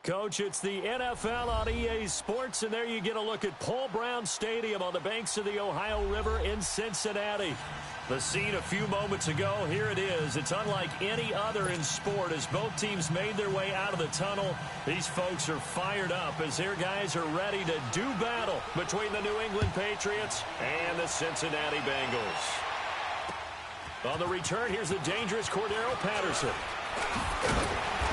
Coach, it's the NFL on EA Sports, and there you get a look at Paul Brown Stadium on the banks of the Ohio River in Cincinnati. The scene a few moments ago, here it is. It's unlike any other in sport as both teams made their way out of the tunnel. These folks are fired up as their guys are ready to do battle between the New England Patriots and the Cincinnati Bengals. On the return, here's the dangerous Cordero Patterson.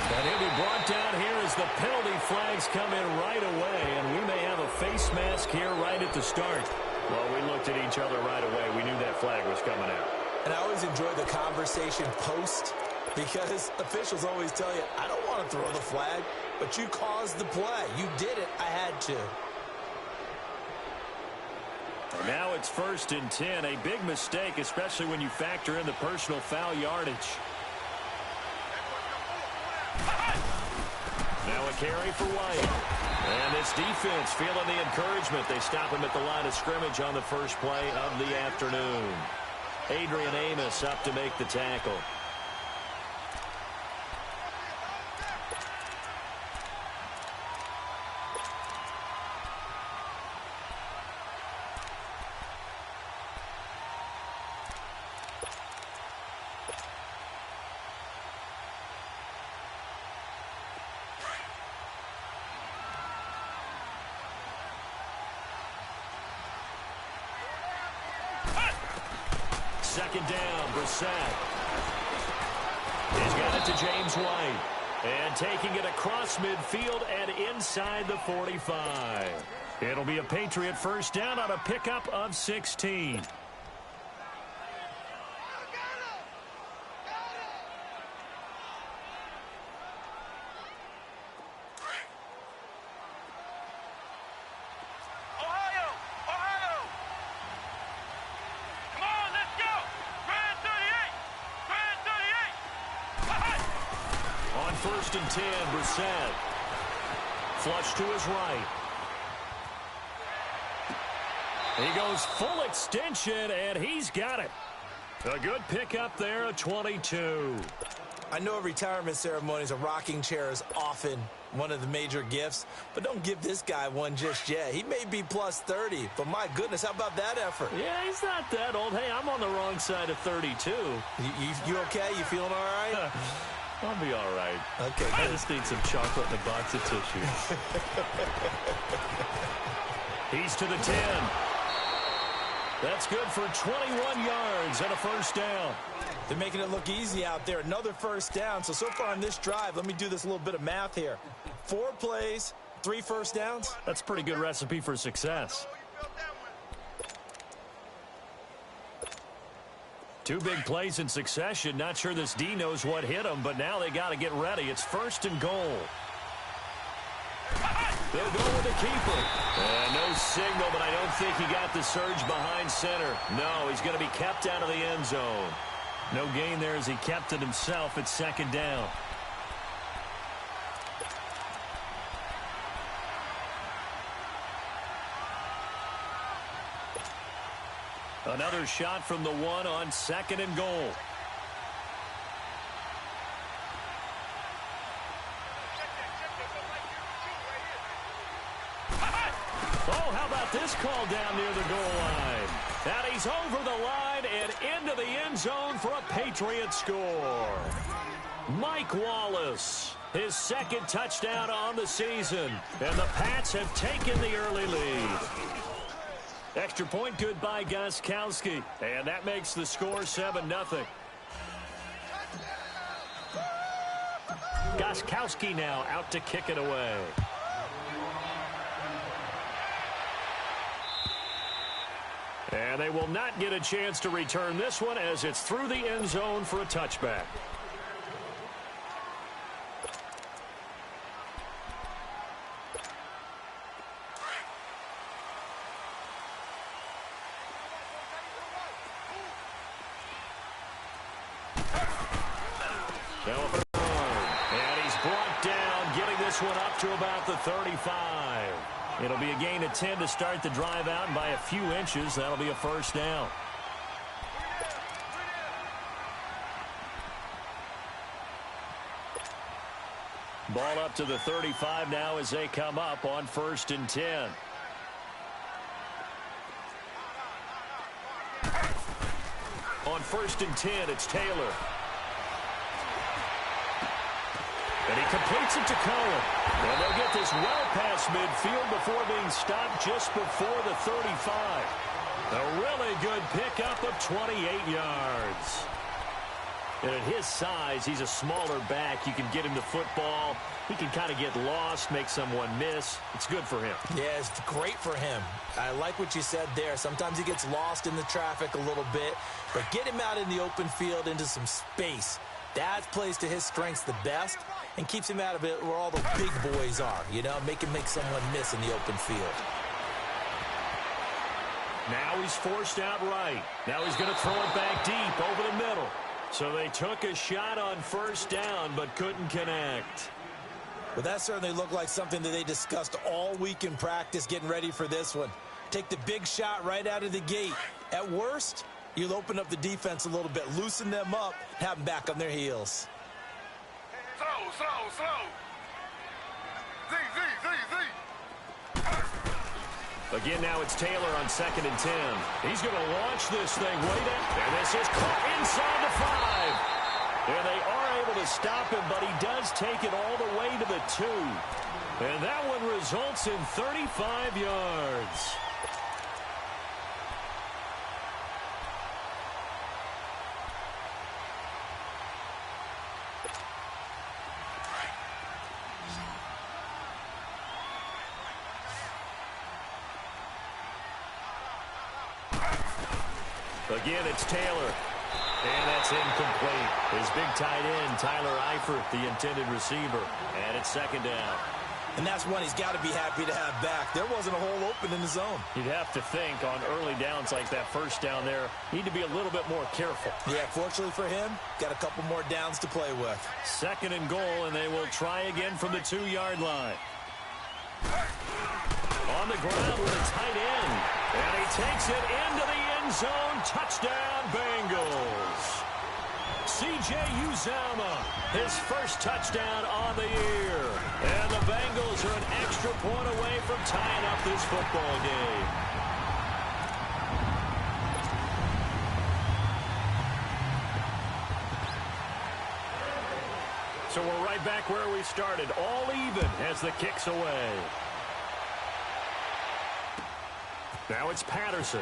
And he'll be brought down here as the penalty flags come in right away, and we may have a face mask here right at the start. Well, we looked at each other right away. We knew that flag was coming out. And I always enjoy the conversation post because officials always tell you, I don't want to throw the flag, but you caused the play. You did it. I had to. And now it's 1st and 10. A big mistake, especially when you factor in the personal foul yardage. Now a carry for White. And this defense feeling the encouragement. They stop him at the line of scrimmage on the first play of the afternoon. Adrian Amos up to make the tackle. Second down, Brissett. He's got it to James White. And taking it across midfield and inside the 45. It'll be a Patriot first down on a pickup of 16. First and 10, Brissett. Flush to his right. He goes full extension, and he's got it. A good pickup there, a 22. I know at retirement ceremonies, a rocking chair is often one of the major gifts, but don't give this guy one just yet. He may be plus 30, but my goodness, how about that effort? Yeah, he's not that old. Hey, I'm on the wrong side of 32. You okay? You feeling all right? I'll be all right. Okay. I just need some chocolate and a box of tissues. He's to the 10. That's good for 21 yards and a first down. They're making it look easy out there. Another first down. So far on this drive, let me do this little bit of math here. 4 plays, 3 first downs. That's a pretty good recipe for success. 2 big plays in succession. Not sure this D knows what hit him, but now they got to get ready. It's 1st and goal. They'll go with the keeper. No signal, but I don't think he got the surge behind center. No, he's going to be kept out of the end zone. No gain there as he kept it himself at 2nd down. Another shot from the 1 on 2nd and goal. Oh, how about this call down near the goal line? And he's over the line and into the end zone for a Patriot score. Mike Wallace, his 2nd touchdown on the season. And the Pats have taken the early lead. Extra point good by Gostkowski. And that makes the score 7-0. Gostkowski now out to kick it away. And they will not get a chance to return this one as it's through the end zone for a touchback. And he's brought down, getting this one up to about the 35. It'll be a gain of 10 to start the drive out, and by a few inches, that'll be a first down. Ball up to the 35 now as they come up on 1st and 10. On 1st and 10, it's Taylor. And he completes it to Cohen. And they'll get this well past midfield before being stopped just before the 35. A really good pickup of 28 yards. And at his size, he's a smaller back. You can get him the football. He can kind of get lost, make someone miss. It's good for him. Yeah, it's great for him. I like what you said there. Sometimes he gets lost in the traffic a little bit. But get him out in the open field into some space. That plays to his strengths the best and keeps him out of it where all the big boys are. You know, make someone miss in the open field. Now he's forced out right. Now he's going to throw it back deep over the middle. So they took a shot on 1st down but couldn't connect. Well, that certainly looked like something that they discussed all week in practice getting ready for this one. Take the big shot right out of the gate. At worst, you'll open up the defense a little bit, loosen them up, have them back on their heels. Slow. Z. Again, now it's Taylor on 2nd and 10. He's going to launch this thing way down. And this is caught inside the 5. And they are able to stop him, but he does take it all the way to the 2. And that one results in 35 yards. Again, it's Taylor. And that's incomplete. His big tight end, Tyler Eifert, the intended receiver. And it's 2nd down. And that's one he's got to be happy to have back. There wasn't a hole open in the zone. You'd have to think on early downs like that 1st down there, need to be a little bit more careful. Yeah, fortunately for him, got a couple more downs to play with. 2nd and goal, and they will try again from the 2-yard line. On the ground with a tight end. And he takes it into the end zone. Touchdown, Bengals. C.J. Uzomah, his first touchdown on the year. And the Bengals are an extra point away from tying up this football game. So we're right back where we started, all even as the kick's away. Now it's Patterson.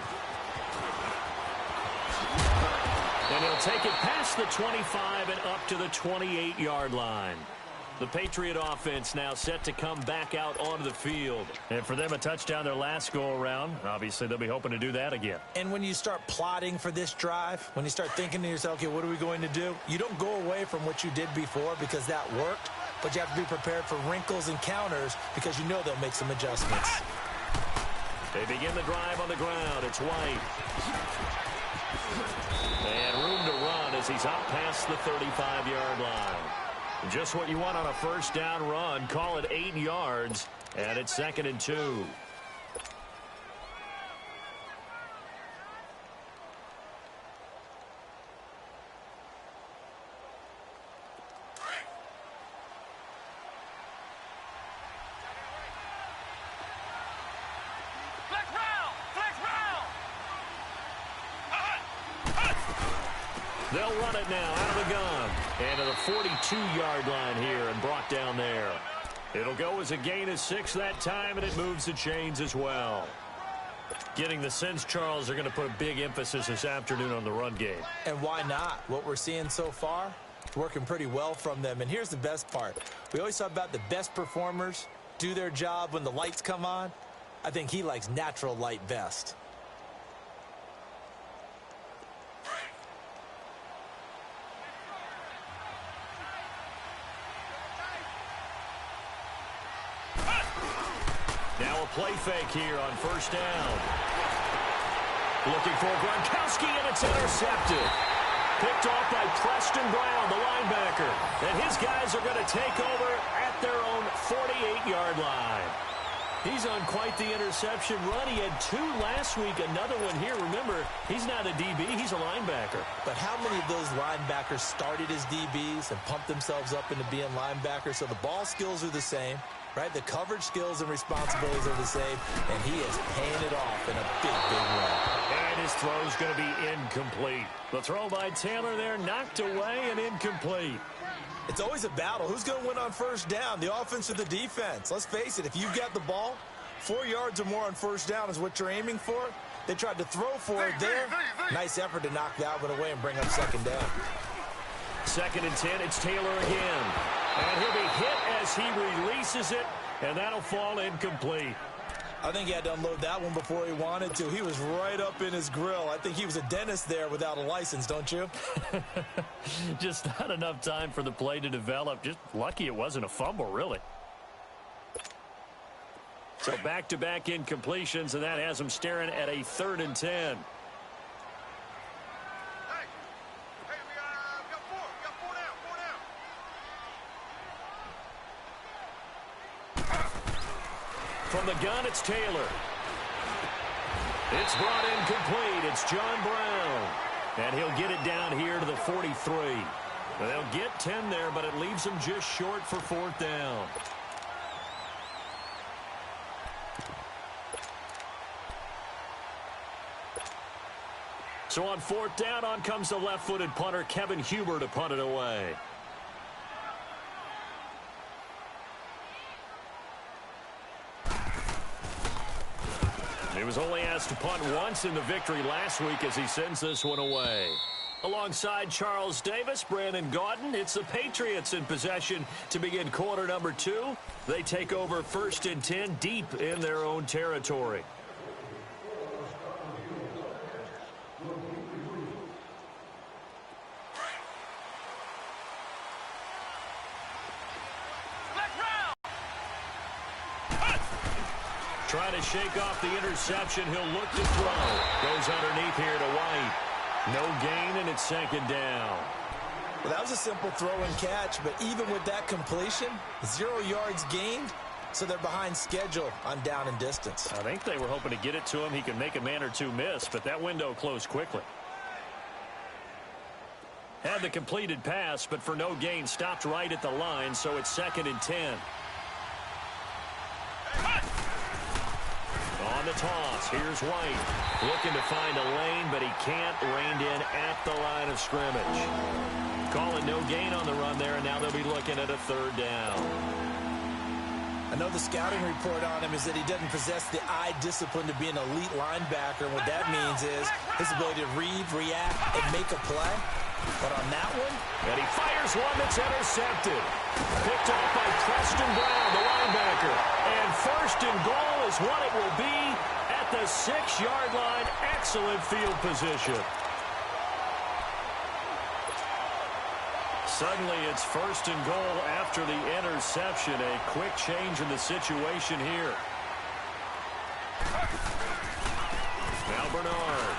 And he'll take it past the 25 and up to the 28-yard line. The Patriot offense now set to come back out onto the field. And for them, a touchdown their last go-around. Obviously, they'll be hoping to do that again. And when you start plotting for this drive, when you start thinking to yourself, okay, what are we going to do? You don't go away from what you did before because that worked, but you have to be prepared for wrinkles and counters because you know they'll make some adjustments. They begin the drive on the ground. It's White. And room to run as he's up past the 35-yard line. Just what you want on a 1st down run. Call it 8 yards. And it's 2nd and 2. They'll run it now out of the gun. And to the 42-yard line here and brought down there. It'll go as a gain of 6 that time, and it moves the chains as well. Getting the sense, Charles, they're going to put a big emphasis this afternoon on the run game. And why not? What we're seeing so far, working pretty well from them. And here's the best part. We always talk about the best performers do their job when the lights come on. I think he likes natural light best. Now a play fake here on 1st down. Looking for Gronkowski, and it's intercepted. Picked off by Preston Brown, the linebacker. And his guys are going to take over at their own 48-yard line. He's on quite the interception run. He had 2 last week, another one here. Remember, he's not a DB, he's a linebacker. But how many of those linebackers started as DBs and pumped themselves up into being linebackers? So the ball skills are the same, right? The coverage skills and responsibilities are the same, and he is paying it off in a big, big way. And his throw's going to be incomplete. The throw by Taylor there, knocked away and incomplete. It's always a battle. Who's going to win on first down, the offense or the defense? Let's face it, if you've got the ball, 4 yards or more on first down is what you're aiming for. They tried to throw for it there. Nice effort to knock that one away and bring up second down. 2nd and 10, it's Taylor again. And he'll be hit as he releases it, and that'll fall incomplete. I think he had to unload that one before he wanted to. He was right up in his grill. I think he was a dentist there without a license, don't you? Just not enough time for the play to develop. Just lucky it wasn't a fumble, really. So back-to-back incompletions, and that has him staring at a 3rd and 10. From the gun, it's Taylor. It's brought in complete. It's John Brown. And he'll get it down here to the 43. They'll get 10 there, but it leaves them just short for 4th down. So on 4th down, on comes the left-footed punter, Kevin Huber, to punt it away. He was only asked to punt once in the victory last week as he sends this one away. Alongside Charles Davis, Brandon Gaudin, it's the Patriots in possession to begin quarter number 2. They take over 1st and 10 deep in their own territory. Trying to shake off the interception. He'll look to throw. Goes underneath here to White. No gain, and it's 2nd down. Well, that was a simple throw and catch, but even with that completion, 0 yards gained, so they're behind schedule on down and distance. I think they were hoping to get it to him. He could make a man or two miss, but that window closed quickly. Had the completed pass, but for no gain, stopped right at the line, so it's 2nd and 10. On the toss, here's White. Looking to find a lane, but he can't. Reined in at the line of scrimmage. Calling no gain on the run there, and now they'll be looking at a 3rd down. I know the scouting report on him is that he doesn't possess the eye discipline to be an elite linebacker, and what that means is his ability to read, react, and make a play. But on that one, and he fires one that's intercepted. Picked off by Preston Brown, the linebacker. And 1st and goal is what it will be at the 6-yard line. Excellent field position. Suddenly it's 1st and goal after the interception. A quick change in the situation here. Now Bernard.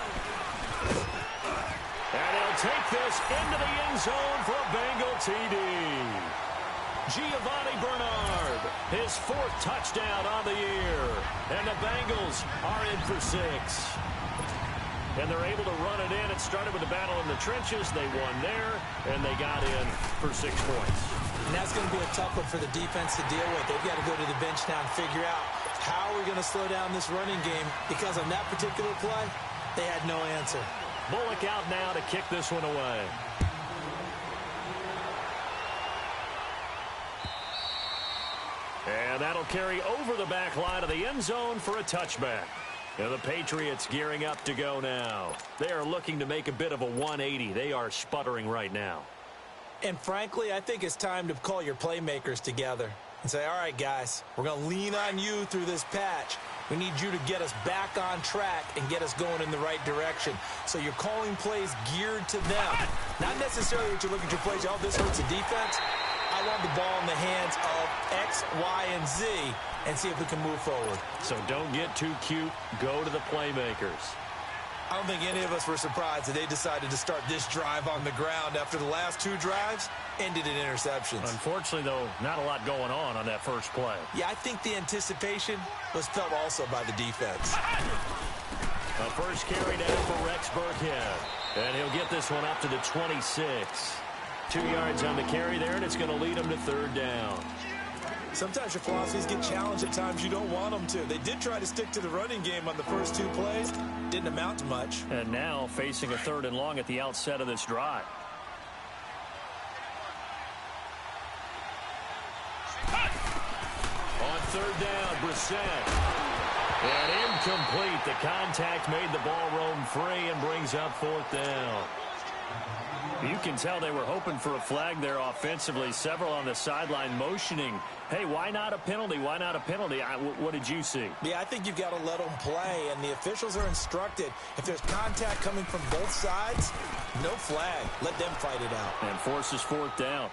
And he'll take this into the end zone for a Bengal TD. Giovanni Bernard, his 4th touchdown on the year. And the Bengals are in for 6. And they're able to run it in. It started with a battle in the trenches. They won there, and they got in for 6 points. And that's going to be a tough one for the defense to deal with. They've got to go to the bench now and figure out how we're going to slow down this running game, because on that particular play, they had no answer. Bullock out now to kick this one away. And that'll carry over the back line of the end zone for a touchback. And the Patriots gearing up to go now. They are looking to make a bit of a 180. They are sputtering right now. And frankly, I think it's time to call your playmakers together and say, all right, guys, we're going to lean on you through this patch. We need you to get us back on track and get us going in the right direction. So you're calling plays geared to them. Not necessarily that you look at your plays, oh, this hurts the defense. I want the ball in the hands of X, Y, and Z and see if we can move forward. So don't get too cute. Go to the playmakers. I don't think any of us were surprised that they decided to start this drive on the ground after the last 2 drives ended in interceptions. Unfortunately, though, not a lot going on that first play. Yeah, I think the anticipation was felt also by the defense. A first carry down for Rex Burkhead. And he'll get this one up to the 26. 2 yards on the carry there, and it's going to lead him to 3rd down. Sometimes your philosophies get challenged at times you don't want them to. They did try to stick to the running game on the first 2 plays. Didn't amount to much. And now facing a 3rd and long at the outset of this drive. On 3rd down, Brissett. And incomplete. The contact made the ball roam free and brings up 4th down. You can tell they were hoping for a flag there offensively. Several on the sideline motioning, hey, why not a penalty? Why not a penalty? What did you see? Yeah, I think you've got to let them play, and the officials are instructed. If there's contact coming from both sides, no flag. Let them fight it out. And forces 4th down.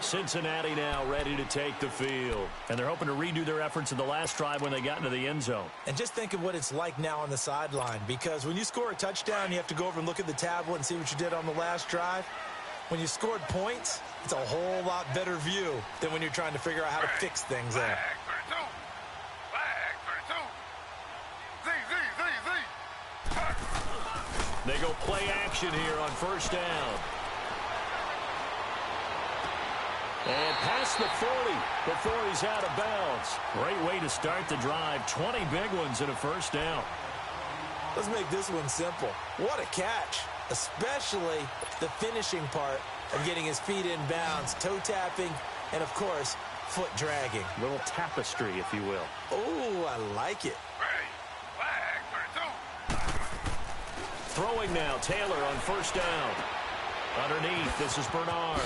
Cincinnati now ready to take the field. And they're hoping to redo their efforts in the last drive when they got into the end zone. And just think of what it's like now on the sideline, because when you score a touchdown, you have to go over and look at the tablet and see what you did on the last drive. When you scored points, it's a whole lot better view than when you're trying to figure out how to fix things there. They go play action here on 1st down. And past the 40 before he's out of bounds. Great way to start the drive. 20 big ones in a 1st down. Let's make this one simple. What a catch, especially the finishing part of getting his feet in bounds, toe tapping, and, of course, foot dragging. Little tapestry, if you will. Oh, I like it. Throwing now, Taylor on 1st down. Underneath, this is Bernard.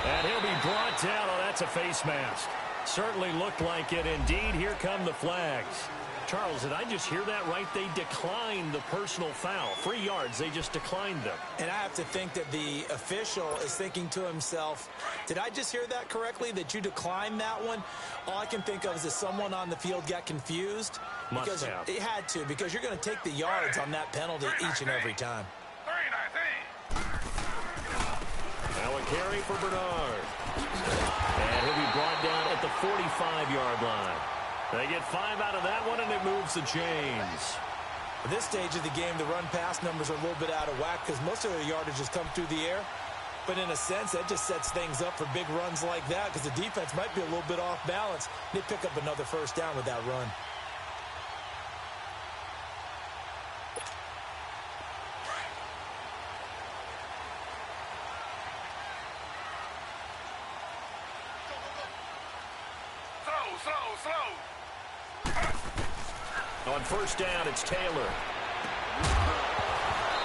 And he'll be brought down. Oh, that's a face mask. Certainly looked like it. Indeed, here come the flags. Charles, did I just hear that right? They declined the personal foul. 3 yards, they just declined them. And I have to think that the official is thinking to himself, did I just hear that correctly, that you declined that one? All I can think of is that someone on the field got confused. Must have. It had to, because you're going to take the yards on that penalty each and every time. Now a carry for Bernard. And he'll be brought down at the 45-yard line. They get 5 out of that one, and it moves the chains. At this stage of the game, the run-pass numbers are a little bit out of whack because most of their yardage has come through the air. But in a sense, that just sets things up for big runs like that because the defense might be a little bit off balance. They pick up another 1st down with that run. On 1st down, it's Taylor.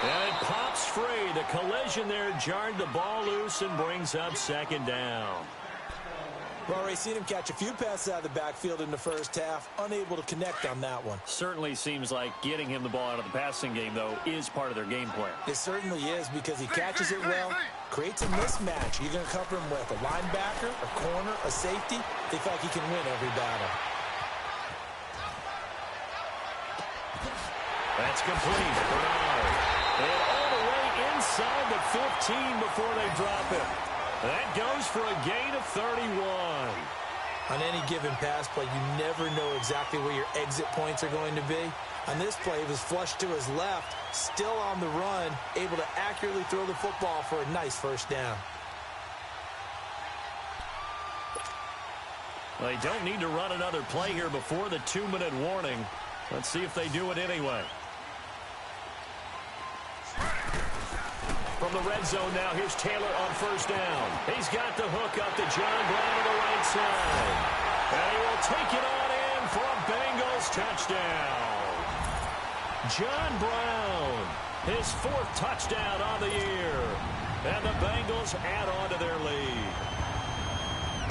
And it pops free. The collision there jarred the ball loose and brings up 2nd down. We've already seen him catch a few passes out of the backfield in the first half, unable to connect on that one. Certainly seems like getting him the ball out of the passing game, though, is part of their game plan. It certainly is because he catches it well, creates a mismatch. You're going to cover him with a linebacker, a corner, a safety. They feel like he can win every battle. That's complete. Bernard. And all the way inside the 15 before they drop him. That goes for a gain of 31. On any given pass play, you never know exactly where your exit points are going to be. On this play, he was flushed to his left, still on the run, able to accurately throw the football for a nice 1st down. Well, they don't need to run another play here before the 2-minute warning. Let's see if they do it anyway. From the red zone now, here's Taylor on 1st down. He's got the hook up to John Brown to the right side. And he will take it on in for a Bengals touchdown. John Brown, his 4th touchdown on the year. And the Bengals add on to their lead.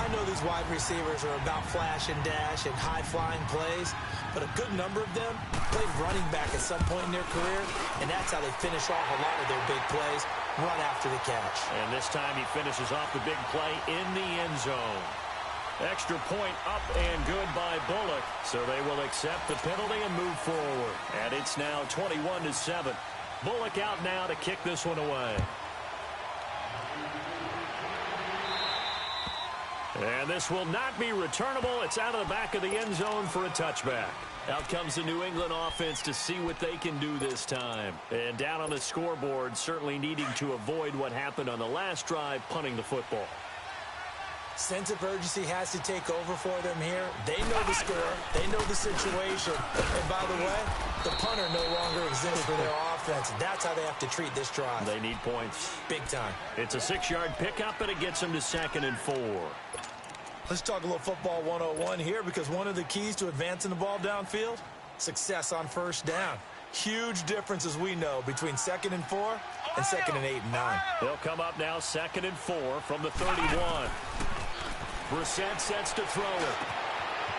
I know these wide receivers are about flash and dash and high-flying plays, but a good number of them played running back at some point in their career, and that's how they finish off a lot of their big plays, run after the catch. And this time he finishes off the big play in the end zone. Extra point up and good by Bullock. So they will accept the penalty and move forward. And it's now 21-7. Bullock out now to kick this one away. And this will not be returnable. It's out of the back of the end zone for a touchback. Out comes the New England offense to see what they can do this time. And down on the scoreboard, certainly needing to avoid what happened on the last drive, punting the football. Sense of urgency has to take over for them here. They know the score. They know the situation. And by the way, the punter no longer exists for their offense. That's how they have to treat this drive. They need points. Big time. It's a 6-yard pickup, and it gets them to 2nd and 4. Let's talk a little football 101 here, because one of the keys to advancing the ball downfield, success on first down. Huge difference, as we know, between 2nd and 4 and 2nd and 8 and 9. They'll come up now 2nd and 4 from the 31. Brissett sets to throw it.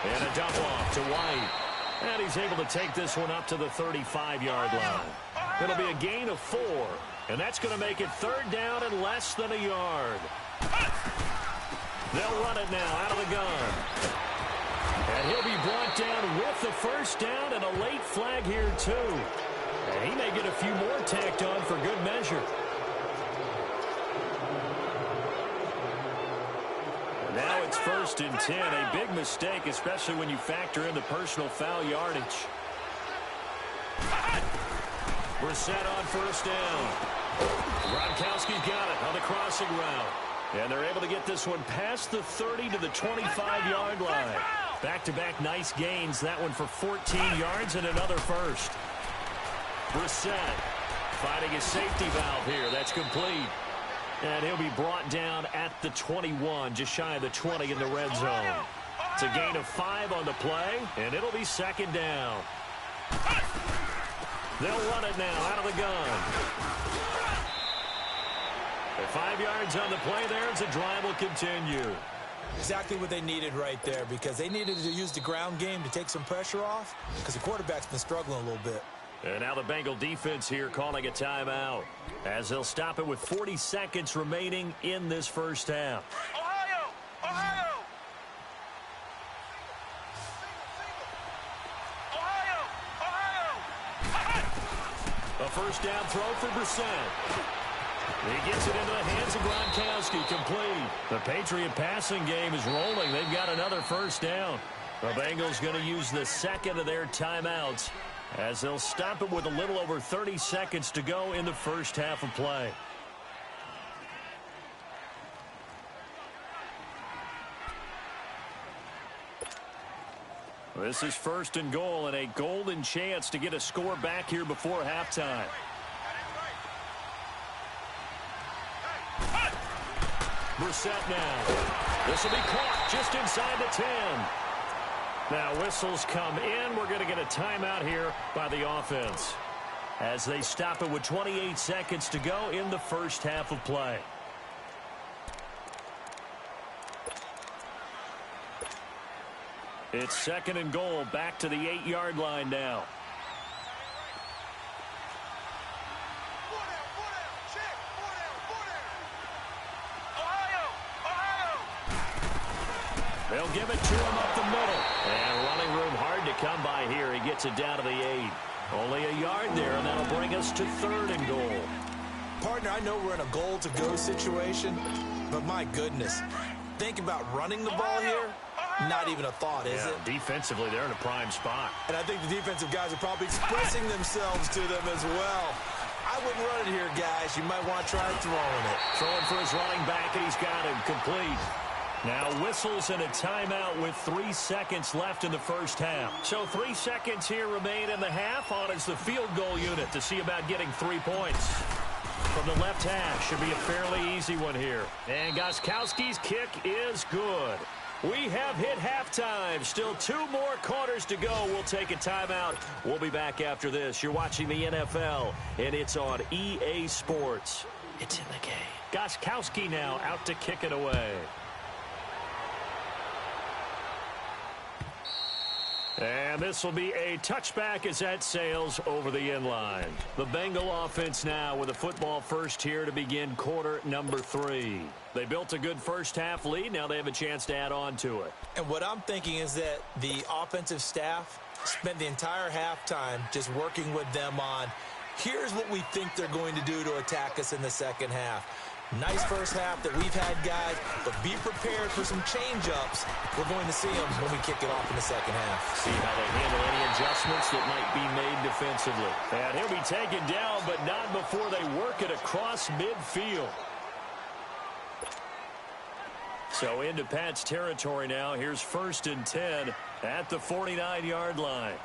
And a dump off to White. And he's able to take this one up to the 35-yard line. It'll be a gain of 4. And that's going to make it 3rd down and less than a yard. They'll run it now out of the gun. And he'll be brought down with the first down and a late flag here, too. And he may get a few more tacked on for good measure. Now it's 1st and 10. A big mistake, especially when you factor in the personal foul yardage. Brissett on first down. Gronkowski's got it on the crossing route. And they're able to get this one past the 30 to the 25-yard line. Back-to-back nice gains. That one for 14 yards and another first. Brissett finding his safety valve here. That's complete. And he'll be brought down at the 21, just shy of the 20 in the red zone. It's a gain of 5 on the play, and it'll be 2nd down. They'll run it now out of the gun. 5 yards on the play there as the drive will continue. Exactly what they needed right there, because they needed to use the ground game to take some pressure off, because the quarterback's been struggling a little bit. And now the Bengal defense here calling a timeout, as they'll stop it with 40 seconds remaining in this first half. Ohio! Ohio! Ohio! Ohio! A first down throw for Brissett. He gets it into the hands of Gronkowski, complete. The Patriot passing game is rolling. They've got another first down. The Bengals going to use the 2nd of their timeouts, as they'll stop it with a little over 30 seconds to go in the first half of play. This is 1st and goal, and a golden chance to get a score back here before halftime. Brissett now. This will be caught just inside the 10. Now whistles come in. We're going to get a timeout here by the offense, as they stop it with 28 seconds to go in the first half of play. It's 2nd and goal, back to the 8-yard line now. They'll give it to him up the middle. And running room hard to come by here. He gets it down to the 8. Only a yard there, and that'll bring us to 3rd and goal. Partner, I know we're in a goal-to-go situation, but my goodness. Think about running the ball here. Not even a thought, is it? Defensively, they're in a prime spot. And I think the defensive guys are probably expressing themselves to them as well. I wouldn't run it here, guys. You might want to try throwing it. Throwing for his running back, and he's got him complete. Now whistles and a timeout with 3 seconds left in the first half. So 3 seconds here remain in the half. On is the field goal unit to see about getting 3 points. From the left hash, should be a fairly easy one here. And Gostkowski's kick is good. We have hit halftime. Still 2 more quarters to go. We'll take a timeout. We'll be back after this. You're watching the NFL, and it's on EA Sports. It's in the game. Gostkowski now out to kick it away. And this will be a touchback as that sails over the inline. The Bengal offense now with a football first here to begin quarter number 3. They built a good first half lead. Now they have a chance to add on to it. And what I'm thinking is that the offensive staff spent the entire halftime just working with them on, here's what we think they're going to do to attack us in the second half. Nice first half that we've had, guys, but be prepared for some change-ups. We're going to see them when we kick it off in the second half. See how they handle any adjustments that might be made defensively. And he'll be taken down, but not before they work it across midfield. So into Pat's territory now. Here's 1st and 10 at the 49-yard line.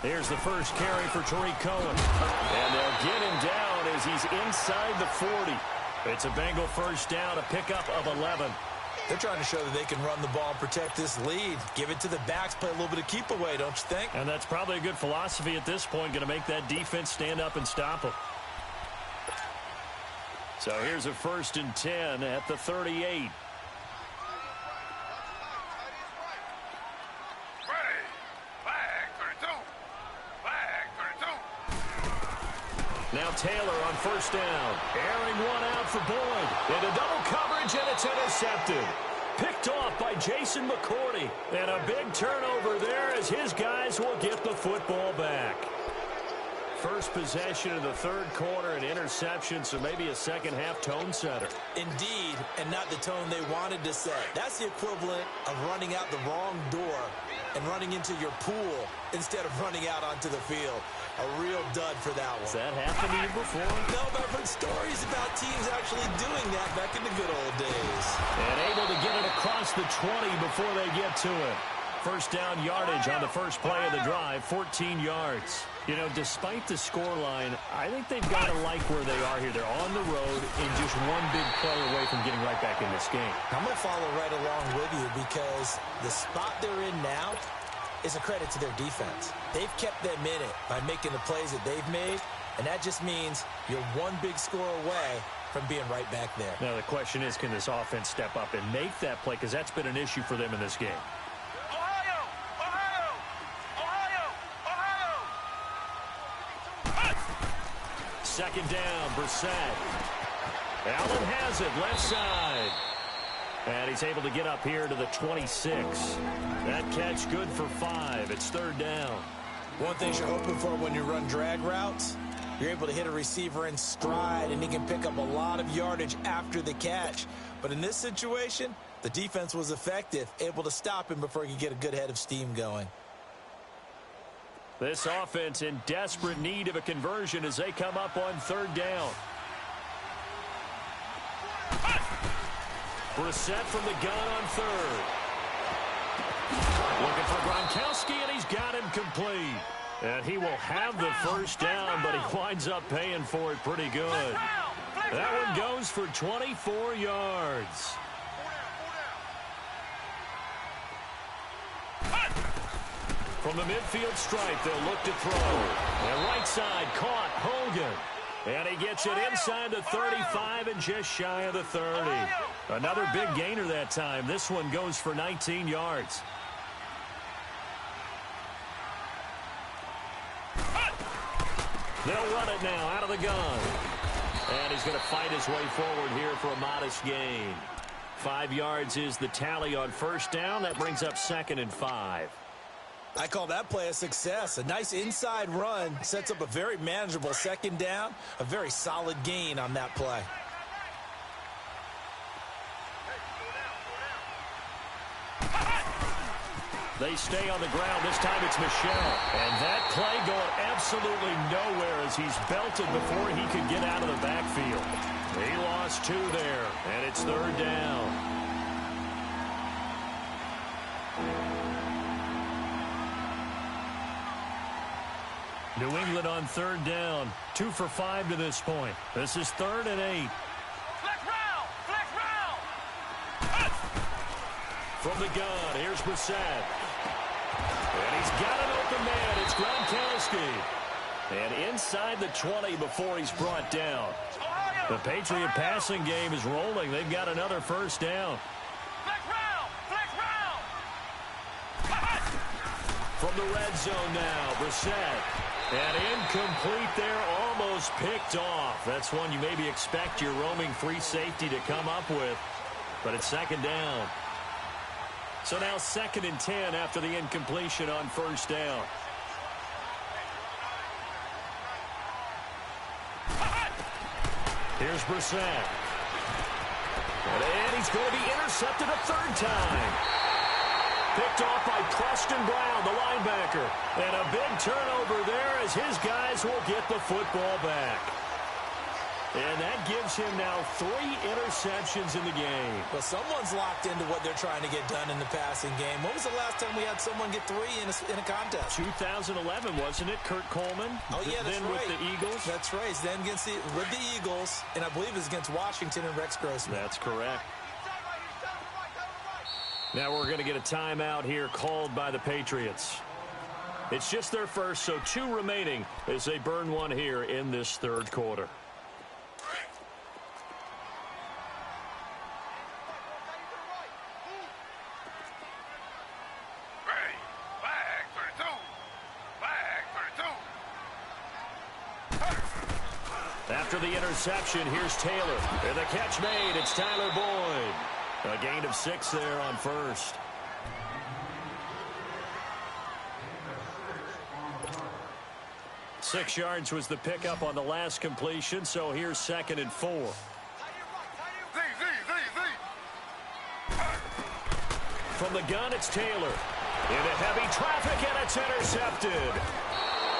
Here's the first carry for Tariq Cohen. And they'll get him down as he's inside the 40. It's a Bengal first down, a pickup of 11. They're trying to show that they can run the ball and protect this lead. Give it to the backs, play a little bit of keep away, don't you think? And that's probably a good philosophy at this point, going to make that defense stand up and stop them. So here's a 1st and 10 at the 38. Now Taylor on first down. Airing one out for Boyd. Into double coverage, and it's intercepted. Picked off by Jason McCourty. And a big turnover there as his guys will get the football back. First possession of the third quarter, an interception, so maybe a second-half tone setter. Indeed, and not the tone they wanted to set. That's the equivalent of running out the wrong door and running into your pool instead of running out onto the field. A real dud for that one. Has that happened to you before? No, but I've heard stories about teams actually doing that back in the good old days. And able to get it across the 20 before they get to it. First down yardage on the first play of the drive, 14 yards. You know, despite the scoreline, I think they've got to like where they are here. They're on the road and just one big play away from getting right back in this game. I'm going to follow right along with you because the spot they're in now is a credit to their defense. They've kept them in it by making the plays that they've made, and that just means you're one big score away from being right back there. Now, the question is, can this offense step up and make that play? Because that's been an issue for them in this game. Second down, Brissett. Allen has it, left side. And he's able to get up here to the 26. That catch good for 5. It's third down. One thing you're hoping for when you run drag routes, you're able to hit a receiver in stride, and he can pick up a lot of yardage after the catch. But in this situation, the defense was effective, able to stop him before he could get a good head of steam going. This offense in desperate need of a conversion as they come up on third down. Brissett from the gun on third. Looking for Gronkowski, and he's got him complete. And he will have the first down, but he winds up paying for it pretty good. That one goes for 24 yards. From the midfield stripe, they'll look to throw. And right side, caught, Hogan. And he gets it inside the 35 and just shy of the 30. Another big gainer that time. This one goes for 19 yards. They'll run it now out of the gun. And he's going to fight his way forward here for a modest gain. 5 yards is the tally on first down. That brings up 2nd and 5. I call that play a success. A nice inside run sets up a very manageable second down. A very solid gain on that play. They stay on the ground. This time it's Michel. And that play going absolutely nowhere as he's belted before he could get out of the backfield. He lost 2 there, and it's third down. New England on third down. 2 for 5 to this point. This is 3rd and 8. Flex round! Flex round! From the gun, here's Brissett. And he's got an open man. It's Gronkowski. And inside the 20 before he's brought down. The Patriot passing game is rolling. They've got another first down. Flex round! Flex round! From the red zone now, Brissett. And incomplete there, almost picked off. That's one you maybe expect your roaming free safety to come up with. But it's second down. So now 2nd and 10 after the incompletion on first down. Here's Brissett. And he's going to be intercepted a third time. Picked off by Preston Brown, the linebacker. And a big turnover there as his guys will get the football back. And that gives him now 3 interceptions in the game. Well, someone's locked into what they're trying to get done in the passing game. When was the last time we had someone get 3 in a contest? 2011, wasn't it, Kurt Coleman? Oh, yeah, that's then right. With the Eagles? That's right. Then with the Eagles, and I believe it was against Washington and Rex Grossman. That's correct. Now we're going to get a timeout here called by the Patriots. It's just their first, so 2 remaining as they burn one here in this third quarter. After the interception, here's Taylor. And the catch made. It's Tyler Boyd. A gain of 6 there on first. Six yards was the pickup on the last completion, so here's 2nd and 4. From the gun, it's Taylor. Into heavy traffic, and it's intercepted.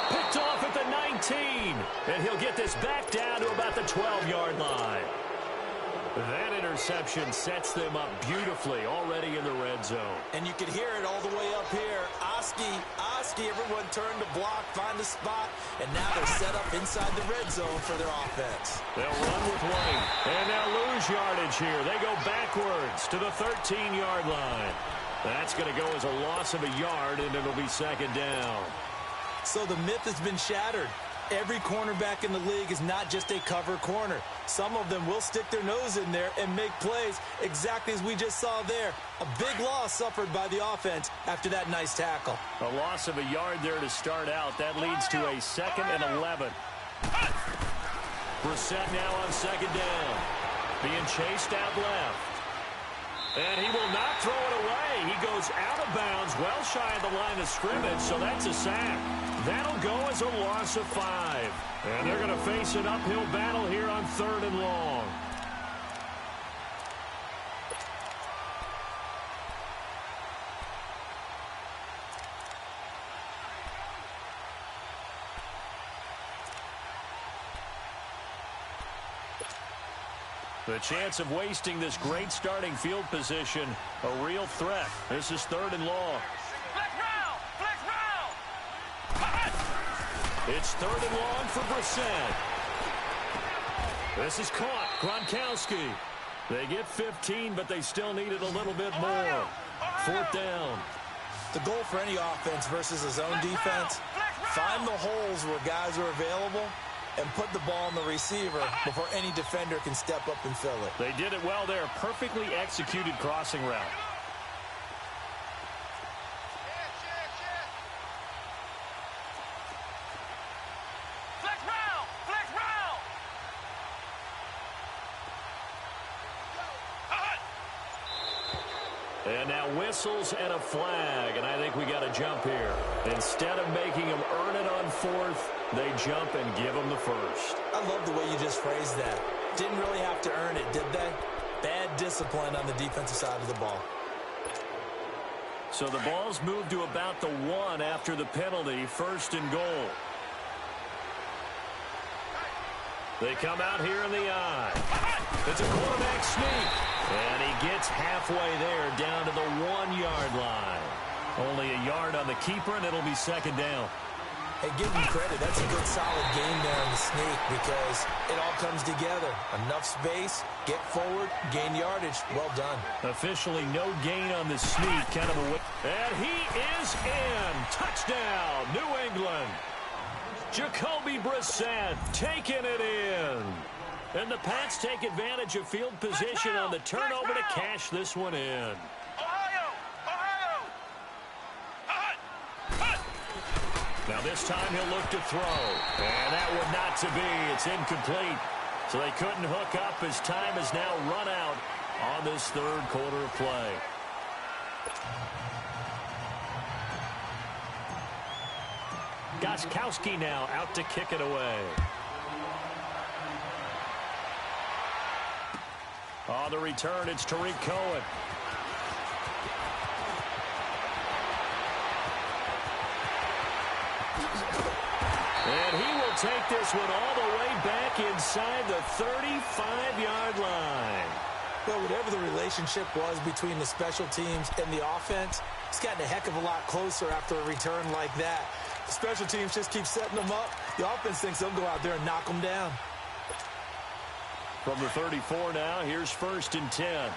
Picked off at the 19, and he'll get this back down to about the 12-yard line. That interception sets them up beautifully already in the red zone. And you can hear it all the way up here. Oski, everyone turned to block, find a spot, and now they're set up inside the red zone for their offense. They'll run with Wayne, and they'll lose yardage here. They go backwards to the 13-yard line. That's going to go as a loss of a yard, and it'll be 2nd down. So the myth has been shattered. Every cornerback in the league is not just a cover corner. Some of them will stick their nose in there and make plays exactly as we just saw there. A big loss suffered by the offense after that nice tackle. A loss of a yard there to start out. That leads to a 2nd and 11. Brissett now on 2nd down. Being chased out left. And he will not throw it away. He goes out of bounds, well shy of the line of scrimmage, so that's a sack. That'll go as a loss of 5. And they're going to face an uphill battle here on 3rd and long. The chance of wasting this great starting field position, a real threat. This is 3rd and long. It's 3rd and long for Brissett. This is caught. Gronkowski. They get 15, but they still needed a little bit more. 4th down. The goal for any offense versus a zone defense, find the holes where guys are available and put the ball on the receiver before any defender can step up and fill it. They did it well there. Perfectly executed crossing route. And now whistles and a flag, and I think we got to jump here. Instead of making them earn it on 4th, they jump and give them the first. I love the way you just phrased that. Didn't really have to earn it, did they? Bad discipline on the defensive side of the ball. So the ball's moved to about the 1 after the penalty, 1st and goal. They come out here in the eye. It's a quarterback sneak. And he gets halfway there down to the 1-yard line. Only a yard on the keeper, and it'll be 2nd down. Hey, give him credit. That's a good, solid game there in the sneak because it all comes together. Enough space, get forward, gain yardage. Well done. Officially no gain on the sneak. Kind of a... And he is in. Touchdown, New England. Jacoby Brissett taking it in. And the Pats take advantage of field position on the turnover to cash this one in. Ohio! Now this time he'll look to throw. And that would not to be. It's incomplete. So they couldn't hook up as time has now run out on this third quarter of play. Gostkowski now out to kick it away. On the return, it's Tariq Cohen. And he will take this one all the way back inside the 35-yard line. Well, whatever the relationship was between the special teams and the offense, it's gotten a heck of a lot closer after a return like that. The special teams just keep setting them up. The offense thinks they'll go out there and knock them down. From the 34 now, here's 1st and 10.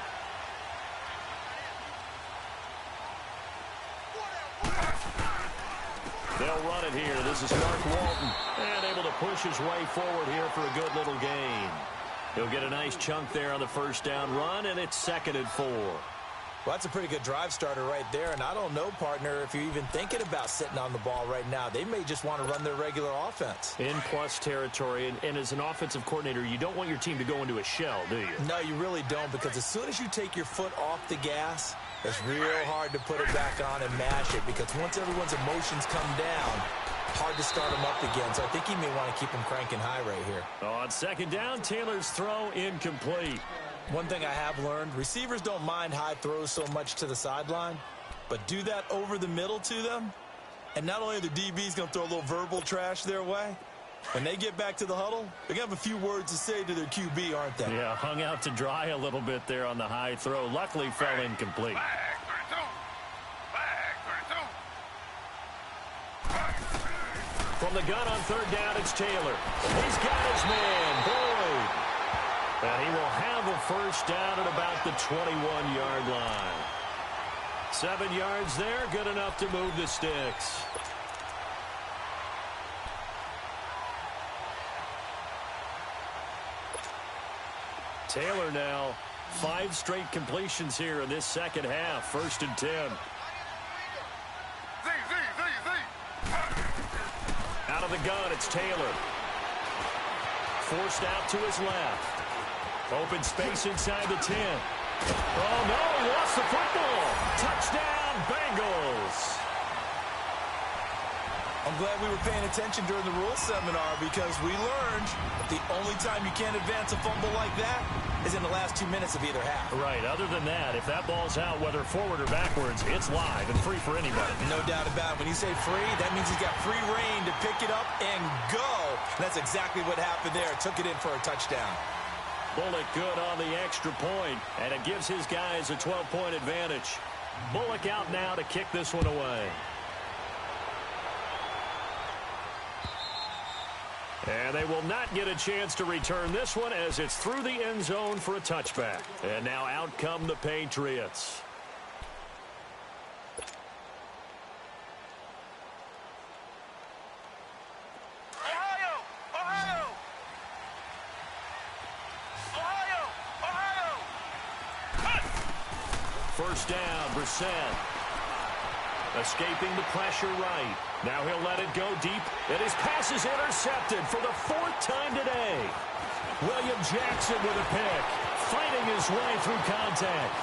They'll run it here. This is Mark Walton. And able to push his way forward here for a good little gain. He'll get a nice chunk there on the first down run, and it's 2nd and 4. Well, that's a pretty good drive starter right there, and I don't know, partner, if you're even thinking about sitting on the ball right now. They may just want to run their regular offense. In plus territory, and as an offensive coordinator, you don't want your team to go into a shell, do you? No, you really don't, because as soon as you take your foot off the gas, it's real hard to put it back on and mash it, because once everyone's emotions come down, hard to start them up again. So I think he may want to keep them cranking high right here. On 2nd down, Taylor's throw incomplete. One thing I have learned, receivers don't mind high throws so much to the sideline, but do that over the middle to them, and not only are the DBs going to throw a little verbal trash their way, when they get back to the huddle, they're going to have a few words to say to their QB, aren't they? Yeah, hung out to dry a little bit there on the high throw. Luckily fell incomplete. From the gun on 3rd down, it's Taylor. He's got his man, Boyd. And he will have a first down at about the 21-yard line. 7 yards there, good enough to move the sticks. Taylor now, 5 straight completions here in this second half. 1st and 10. Out of the gun, it's Taylor. Forced out to his left. Open space inside the 10. Oh, no, he lost the football. Touchdown, Bengals. I'm glad we were paying attention during the rules seminar, because we learned the only time you can't advance a fumble like that is in the last 2 minutes of either half. Right. Other than that, if that ball's out, whether forward or backwards, it's live and free for anybody. No doubt about it. When you say free, that means he's got free reign to pick it up and go. And that's exactly what happened there. Took it in for a touchdown. Bullock good on the extra point, and it gives his guys a 12-point advantage. Bullock out now to kick this one away. And they will not get a chance to return this one as it's through the end zone for a touchback. And now out come the Patriots. First down, Brissett. Escaping the pressure right. Now he'll let it go deep. And his pass is intercepted for the 4th time today. William Jackson with a pick. Fighting his way through contact.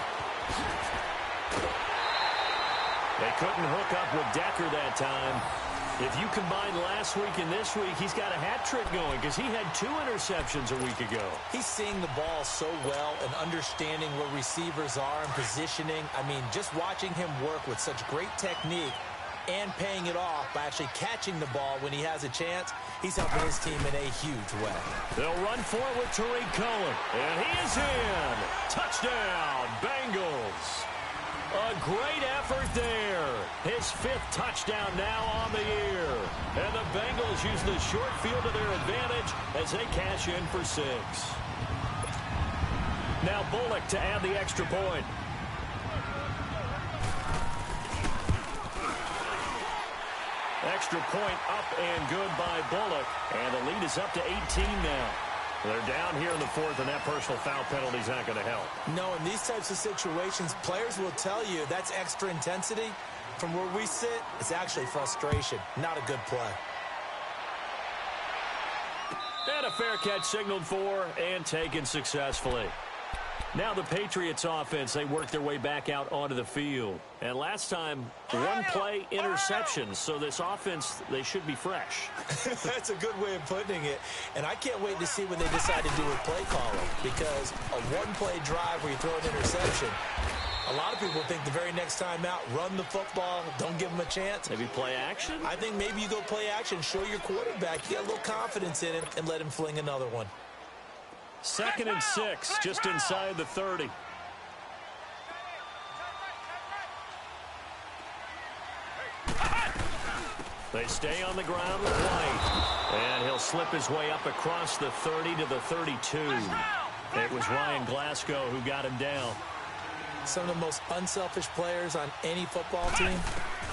They couldn't hook up with Decker that time. If you combine last week and this week, he's got a hat trick going because he had 2 interceptions a week ago. He's seeing the ball so well and understanding where receivers are and positioning. I mean, just watching him work with such great technique and paying it off by actually catching the ball when he has a chance, he's helping his team in a huge way. They'll run for it with Tariq Cohen. And he is in. Touchdown, Bengals. A great effort there. His 5th touchdown now on the year. And the Bengals use the short field to their advantage as they cash in for 6. Now Bullock to add the extra point. Extra point up and good by Bullock. And the lead is up to 18 now. They're down here in the 4th, and that personal foul penalty is not going to help. No, in these types of situations, players will tell you that's extra intensity. From where we sit, it's actually frustration, not a good play. And a fair catch signaled for and taken successfully. Now the Patriots offense, they work their way back out onto the field. And last time, one-play interception. So this offense, they should be fresh. That's a good way of putting it. And I can't wait to see what they decide to do with play calling. Because a one-play drive where you throw an interception, a lot of people think the very next time out, run the football, don't give them a chance. Maybe play action? I think maybe you go play action, show your quarterback you got a little confidence in him, and let him fling another one. 2nd and 6, just inside the 30. They stay on the ground with White. And he'll slip his way up across the 30 to the 32. It was Ryan Glasgow who got him down. Some of the most unselfish players on any football team,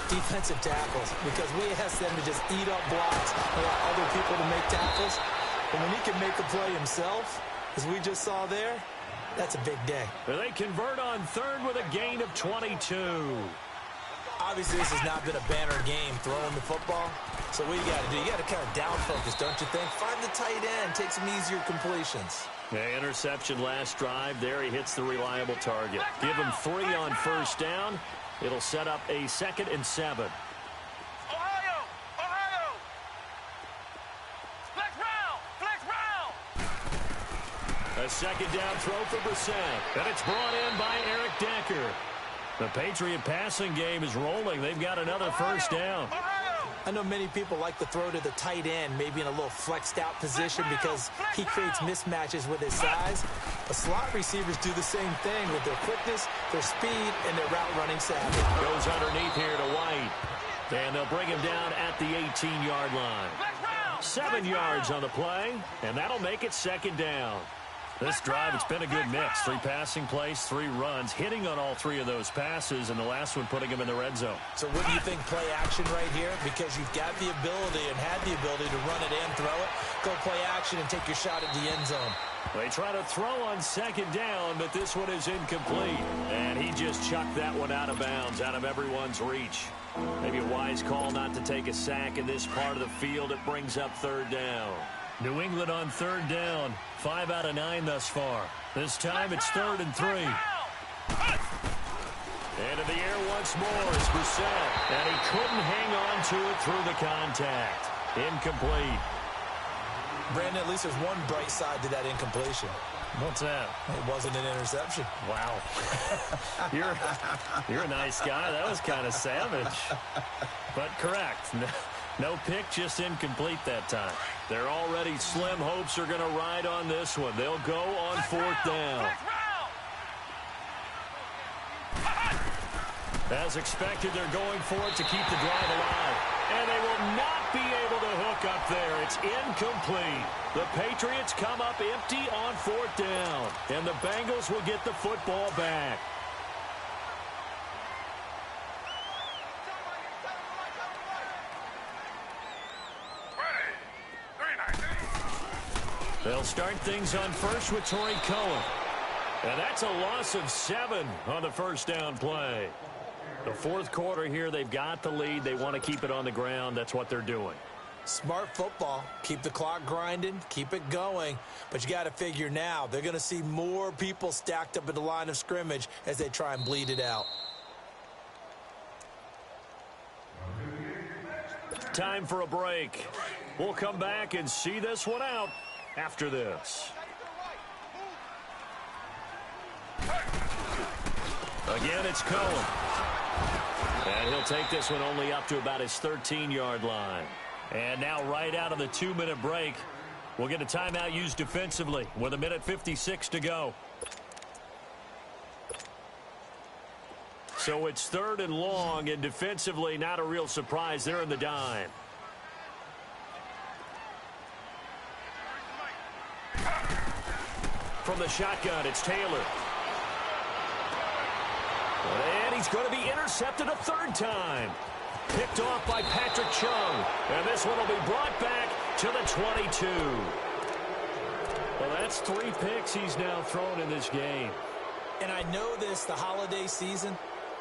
defensive tackles, because we ask them to just eat up blocks and allow other people to make tackles. But when he can make a play himself, as we just saw there, that's a big day. They convert on 3rd with a gain of 22. Obviously, this has not been a banner game throwing the football. So what you got to do, you got to kind of down focus, don't you think? Find the tight end, take some easier completions. Yeah, interception last drive. There he hits the reliable target. Give him 3 on 1st down. It'll set up a 2nd and 7. Ohio! Ohio! Flex round! Flex round! A 2nd down throw for Brissett. And it's brought in by Eric Decker. The Patriot passing game is rolling. They've got another 1st down. I know many people like to throw to the tight end, maybe in a little flexed out position because he creates mismatches with his size. But slot receivers do the same thing with their quickness, their speed, and their route running savvy. Goes underneath here to White. And they'll bring him down at the 18-yard line. 7 yards on the play, and that'll make it 2nd down. This drive, it's been a good mix. 3 passing plays, 3 runs, hitting on all 3 of those passes, and the last one putting him in the red zone. So what do you think play action right here? Because you've got the ability and had the ability to run it and throw it. Go play action and take your shot at the end zone. They try to throw on 2nd down, but this one is incomplete. And he just chucked that one out of bounds, out of everyone's reach. Maybe a wise call not to take a sack in this part of the field. It brings up 3rd down. New England on 3rd down. 5 out of 9 thus far. This time it's 3rd and 3. And in the air once more is Brissett. And he couldn't hang on to it through the contact. Incomplete. Brandon, at least there's one bright side to that incompletion. What's that? It wasn't an interception. Wow. You're a nice guy. That was kind of savage. But correct. No pick, just incomplete that time. Their already slim hopes are going to ride on this one. They'll go on 4th down. As expected, they're going for it to keep the drive alive. And they will not be able to hook up there. It's incomplete. The Patriots come up empty on 4th down. And the Bengals will get the football back. They'll start things on 1st with Torrey Cohen. And that's a loss of 7 on the 1st down play. The 4th quarter here, they've got the lead. They want to keep it on the ground. That's what they're doing. Smart football. Keep the clock grinding. Keep it going. But you got to figure now, they're going to see more people stacked up at the line of scrimmage as they try and bleed it out. Time for a break. We'll come back and see this one out after this. Again, it's Cohen. And he'll take this one only up to about his 13-yard line. And now right out of the 2-minute break, we'll get a timeout used defensively with 1:56 to go. So it's 3rd and long, and defensively not a real surprise. They're in the dime. From the shotgun, it's Taylor. And he's going to be intercepted a 3rd time. Picked off by Patrick Chung. And this one will be brought back to the 22. Well, that's 3 picks he's now thrown in this game. And I know this, the holiday season,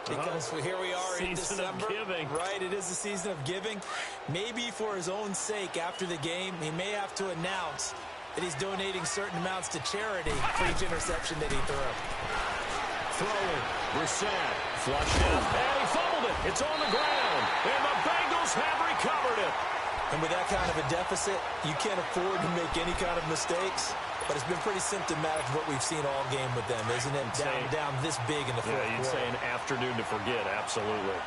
Because here we are in December. December. Giving. Right, it is the season of giving. Maybe for his own sake after the game, he may have to announce that he's donating certain amounts to charity for each interception that he threw. Throwing. Brissett. Flushed out. And he fumbled it. It's on the ground. And the Bengals have recovered it. And with that kind of a deficit, you can't afford to make any kind of mistakes. But it's been pretty symptomatic of what we've seen all game with them, isn't it? Down this big in the fourth quarter. You'd say an afternoon to forget, absolutely.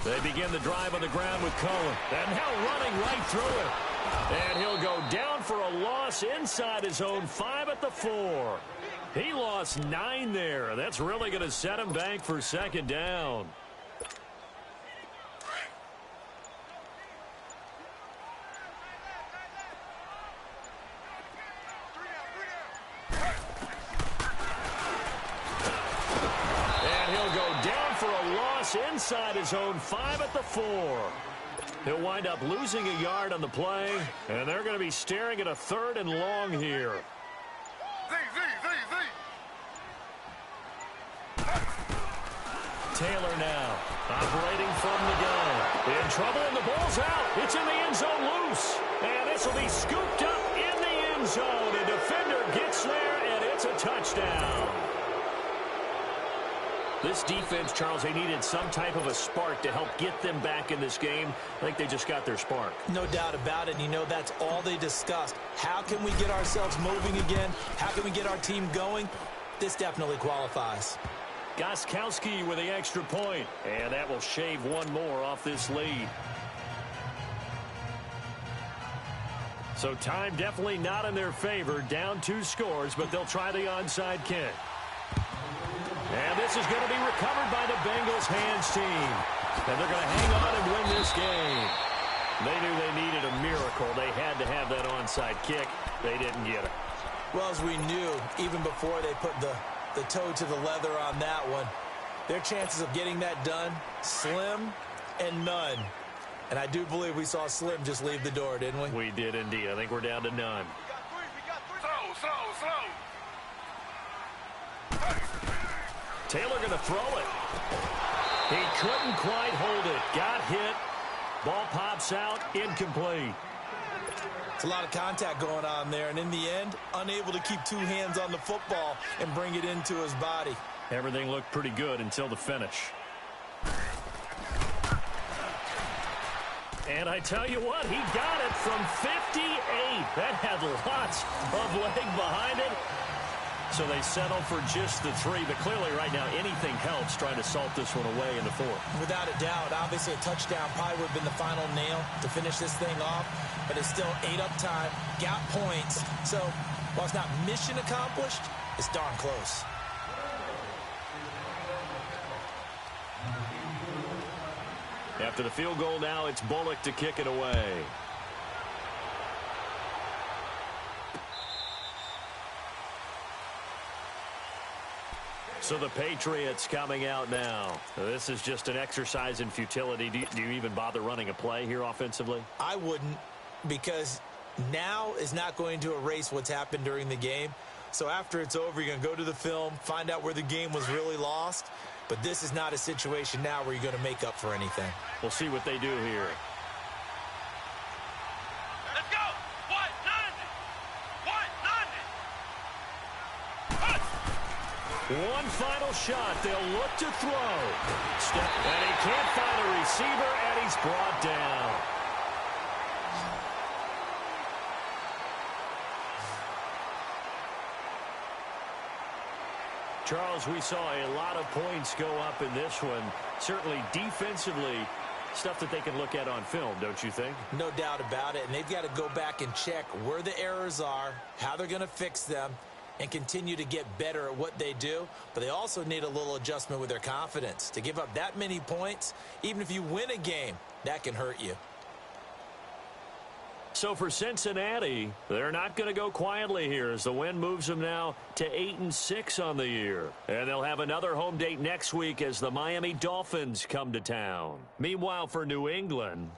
They begin the drive on the ground with Cohen. And now running right through it. And he'll go down for a loss inside his own 5 at the 4. He lost 9 there. That's really going to set him back for second down. And he'll go down for a loss inside his own 5 at the 4. He'll wind up losing a yard on the play, and they're going to be staring at a 3rd and long here. Taylor now operating from the gun. In trouble, and the ball's out. It's in the end zone loose. And this will be scooped up in the end zone. A defender gets there, and it's a touchdown. This defense, Charles, they needed some type of a spark to help get them back in this game. I think they just got their spark. No doubt about it. And you know, that's all they discussed. How can we get ourselves moving again? How can we get our team going? This definitely qualifies. Gostkowski with the extra point. And that will shave one more off this lead. So time definitely not in their favor. Down 2 scores, but they'll try the onside kick. And this is going to be recovered by the Bengals hands team. And they're going to hang on and win this game. They knew they needed a miracle. They had to have that onside kick. They didn't get it. Well, as we knew, even before they put the toe to the leather on that one, their chances of getting that done, slim and none. And I do believe we saw Slim just leave the door, didn't we? We did indeed. I think we're down to none. Slow. Taylor going to throw it. He couldn't quite hold it. Got hit. Ball pops out. Incomplete. It's a lot of contact going on there, and in the end, unable to keep 2 hands on the football and bring it into his body. Everything looked pretty good until the finish. And I tell you what, he got it from 58. That had lots of leg behind it. So they settle for just the 3. But clearly right now, anything helps trying to salt this one away in the 4th. Without a doubt, obviously a touchdown probably would have been the final nail to finish this thing off. But it's still 8 up time, got points. So while it's not mission accomplished, it's darn close. After the field goal now, it's Bullock to kick it away. So the Patriots coming out now. This is just an exercise in futility. Do you even bother running a play here offensively? I wouldn't, because now is not going to erase what's happened during the game. So after it's over, you're going to go to the film, find out where the game was really lost. But this is not a situation now where you're going to make up for anything. We'll see what they do here. Let's go. What? One final shot. They'll look to throw. And he can't find a receiver, and he's brought down. Charles, we saw a lot of points go up in this one. Certainly defensively, stuff that they can look at on film, don't you think? No doubt about it. And they've got to go back and check where the errors are, how they're going to fix them, and continue to get better at what they do. But they also need a little adjustment with their confidence. To give up that many points, even if you win a game, that can hurt you. So for Cincinnati, they're not going to go quietly here as the win moves them now to 8-6 on the year. And they'll have another home date next week as the Miami Dolphins come to town. Meanwhile, for New England,